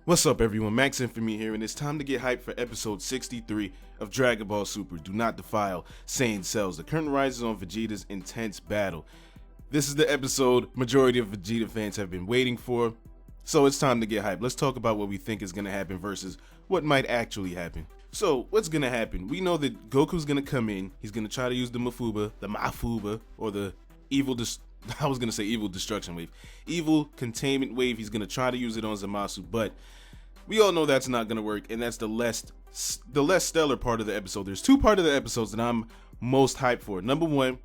What's up everyone, Max Infamy here, and it's time to get hyped for episode 63 of Dragon Ball Super Do Not Defile Saiyan Cells. The curtain rises on Vegeta's intense battle. This is the episode majority of Vegeta fans have been waiting for, so it's time to get hyped. Let's talk about what we think is going to happen versus what might actually happen. So, what's going to happen? We know that Goku's going to come in, he's going to try to use the mafuba, or the evil destruction wave. Evil containment wave, he's going to try to use it on Zamasu, but we all know that's not going to work, and that's the less stellar part of the episode. There's two parts of the episodes that I'm most hyped for. Number one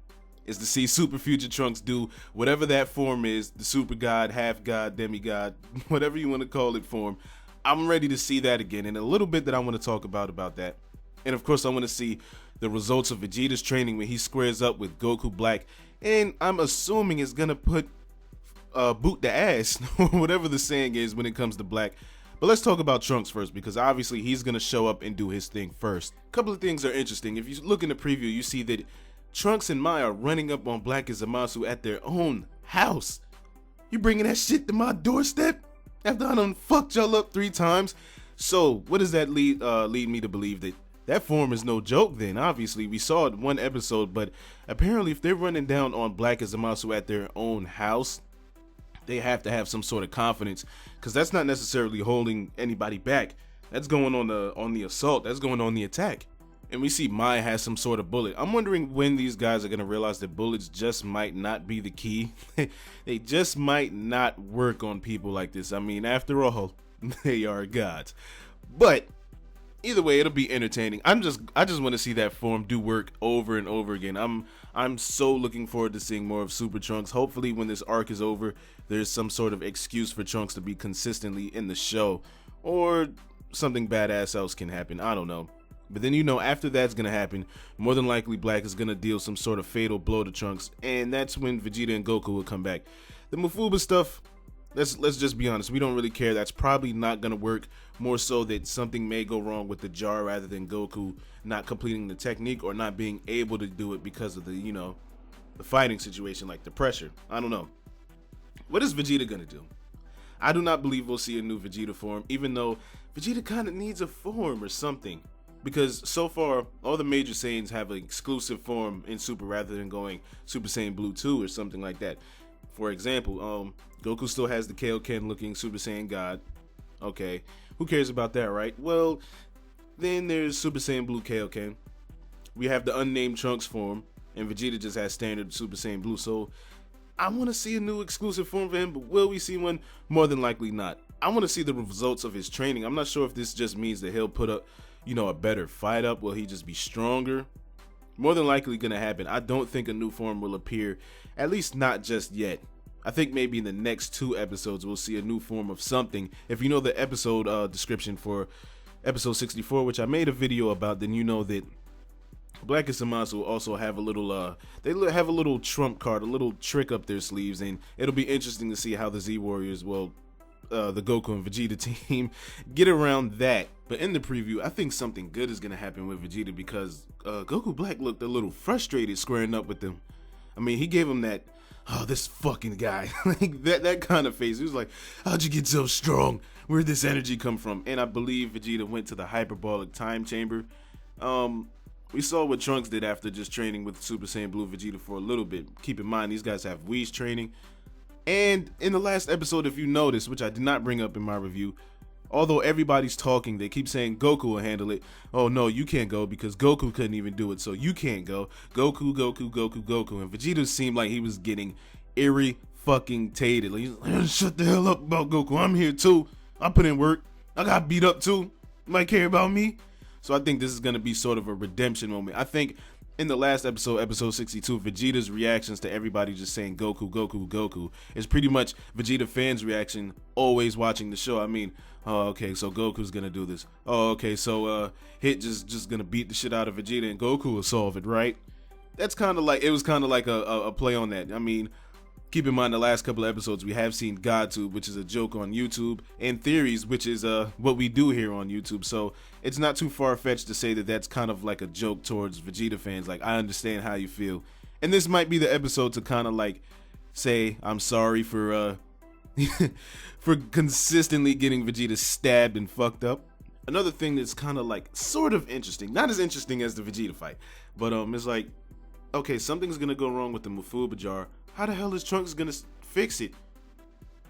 is to see Super Future Trunks do whatever that form is, the super god, half god, demigod, whatever you want to call it form. I'm ready to see that again, and a little bit that I want to talk about that. And of course I want to see the results of Vegeta's training when he squares up with Goku Black, and I'm assuming it's going to put boot the ass, whatever the saying is when it comes to Black. But let's talk about Trunks first, because obviously he's going to show up and do his thing first. A couple of things are interesting. If you look in the preview, you see that Trunks and Mai are running up on Black and Zamasu at their own house. You bringing that shit to my doorstep after I done fucked y'all up 3 times? So what does that lead me to believe? That form is no joke then? Obviously we saw it one episode, but apparently if they're running down on Black and Zamasu at their own house, they have to have some sort of confidence, because that's not necessarily holding anybody back. That's going on the assault, that's going on the attack. And we see Mai has some sort of bullet. I'm wondering when these guys are going to realize that bullets just might not be the key. They just might not work on people like this. I mean, after all, they are gods. But either way, it'll be entertaining. I just want to see that form do work over and over again. I'm so looking forward to seeing more of Super Trunks. Hopefully when this arc is over, there's some sort of excuse for Trunks to be consistently in the show, or something badass else can happen. I don't know. But then, you know, after that's gonna happen, more than likely Black is gonna deal some sort of fatal blow to Trunks, and that's when Vegeta and Goku will come back. The mafuba stuff, let's just be honest, we don't really care. That's probably not gonna work. More so that something may go wrong with the jar rather than Goku not completing the technique or not being able to do it because of the, you know, the fighting situation, like the pressure. I don't know. What is Vegeta gonna do? I do not believe we'll see a new Vegeta form, even though Vegeta kind of needs a form or something. Because so far, all the major Saiyans have an exclusive form in Super rather than going Super Saiyan Blue 2 or something like that. For example, Goku still has the Kaioken looking Super Saiyan God. Okay, who cares about that, right? Well, then there's Super Saiyan Blue Kaioken. We have the unnamed Trunks form, and Vegeta just has standard Super Saiyan Blue. So I want to see a new exclusive form for him, but will we see one? More than likely not. I want to see the results of his training. I'm not sure if this just means that he'll put up, you know, a better fight up. Will he just be stronger? More than likely gonna happen. I don't think a new form will appear, at least not just yet. I think maybe in the next 2 episodes we'll see a new form of something. If you know the episode description for episode 64, which I made a video about, then you know that Black and Zamasu will also have a little they have a little trump card, a little trick up their sleeves, and it'll be interesting to see how the Z Warriors, well, the Goku and Vegeta team, get around that. But in the preview, I think something good is gonna happen with Vegeta, because Goku Black looked a little frustrated squaring up with them. I mean, he gave him that, oh, this fucking guy, like that kind of face. He was like, how'd you get so strong? Where'd this energy come from? And I believe Vegeta went to the hyperbolic time chamber. We saw what Trunks did after just training with Super Saiyan Blue Vegeta for a little bit. Keep in mind, these guys have Whis training. And in the last episode, if you notice, which I did not bring up in my review, although everybody's talking, they keep saying Goku will handle it. Oh no, you can't go because Goku couldn't even do it, so you can't go. Goku. And Vegeta seemed like he was getting fucking-tated. Like, he's like, shut the hell up about Goku. I'm here too. I put in work. I got beat up too. You might care about me. So I think this is going to be sort of a redemption moment. I think in the last episode, episode 62, Vegeta's reactions to everybody just saying Goku is pretty much Vegeta fans' reaction always watching the show. I mean, oh, okay, so Goku's gonna do this. Oh, okay, so Hit just gonna beat the shit out of Vegeta and Goku will solve it, right? That's kind of like, it was kind of like a play on that. I mean, keep in mind the last couple of episodes we have seen GodTube, which is a joke on YouTube, and Theories, which is what we do here on YouTube. So it's not too far-fetched to say that that's kind of like a joke towards Vegeta fans. Like, I understand how you feel, and this might be the episode to kind of like say I'm sorry for for consistently getting Vegeta stabbed and fucked up. Another thing that's kind of like sort of interesting, not as interesting as the Vegeta fight, but it's like, okay, something's gonna go wrong with the mafuba jar. How the hell is Trunks gonna fix it?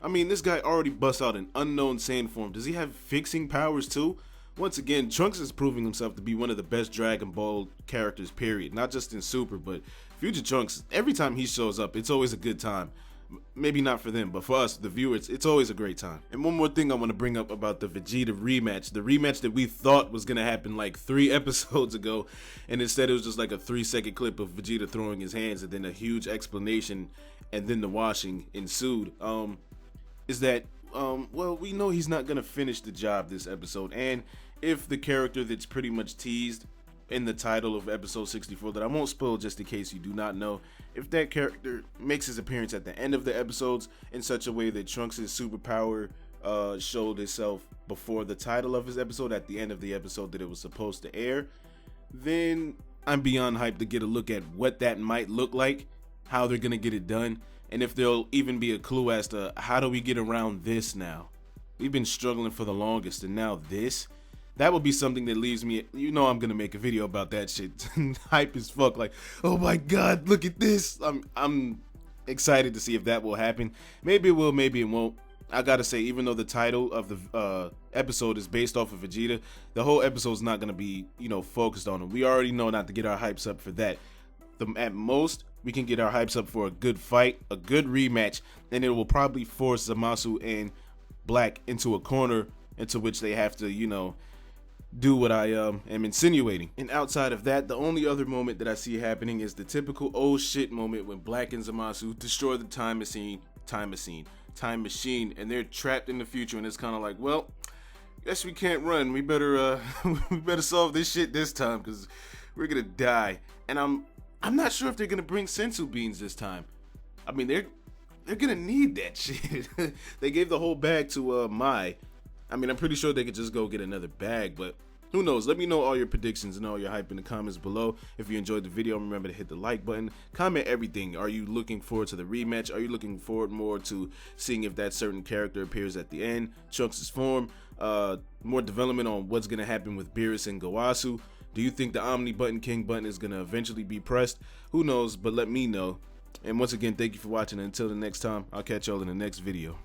I mean, this guy already busts out an unknown Saiyan form. Does he have fixing powers too? Once again, Trunks is proving himself to be one of the best Dragon Ball characters, period. Not just in Super, but Future Trunks, every time he shows up, it's always a good time. Maybe not for them, but for us, the viewers, it's always a great time. And one more thing I want to bring up about the Vegeta rematch. The rematch that we thought was going to happen like 3 episodes ago, and instead it was just like a 3-second clip of Vegeta throwing his hands and then a huge explanation and then the washing ensued. Is that, well, we know he's not going to finish the job this episode, and if the character that's pretty much teased in the title of episode 64 that I won't spoil just in case you do not know, if that character makes his appearance at the end of the episodes in such a way that Trunks' superpower showed itself before the title of his episode at the end of the episode that it was supposed to air, then I'm beyond hyped to get a look at what that might look like, how they're gonna get it done, and if there'll even be a clue as to how do we get around this now. We've been struggling for the longest, and now this? That would be something that leaves me, you know, I'm gonna make a video about that shit. Hype as fuck, like, oh my god, look at this. I'm excited to see if that will happen. Maybe it will, maybe it won't. I gotta say, even though the title of the episode is based off of Vegeta, the whole episode's not gonna be, you know, focused on him. We already know not to get our hypes up for that. At most, we can get our hypes up for a good fight, a good rematch, and it will probably force Zamasu and Black into a corner into which they have to, you know, do what I am insinuating. And outside of that, the only other moment that I see happening is the typical oh shit moment when Black and Zamasu destroy the time machine, and they're trapped in the future, and it's kind of like, well, guess we can't run. We better we better solve this shit this time because we're gonna die. And I'm not sure if they're gonna bring sensu beans this time. I mean, they're gonna need that shit. They gave the whole bag to Mai. I mean, I'm pretty sure they could just go get another bag, but who knows? Let me know all your predictions and all your hype in the comments below. If you enjoyed the video, remember to hit the like button. Comment everything. Are you looking forward to the rematch? Are you looking forward more to seeing if that certain character appears at the end? Trunks' form? More development on what's going to happen with Beerus and Gowasu? Do you think the Omni button, King button is going to eventually be pressed? Who knows? But let me know. And once again, thank you for watching. Until the next time, I'll catch y'all in the next video.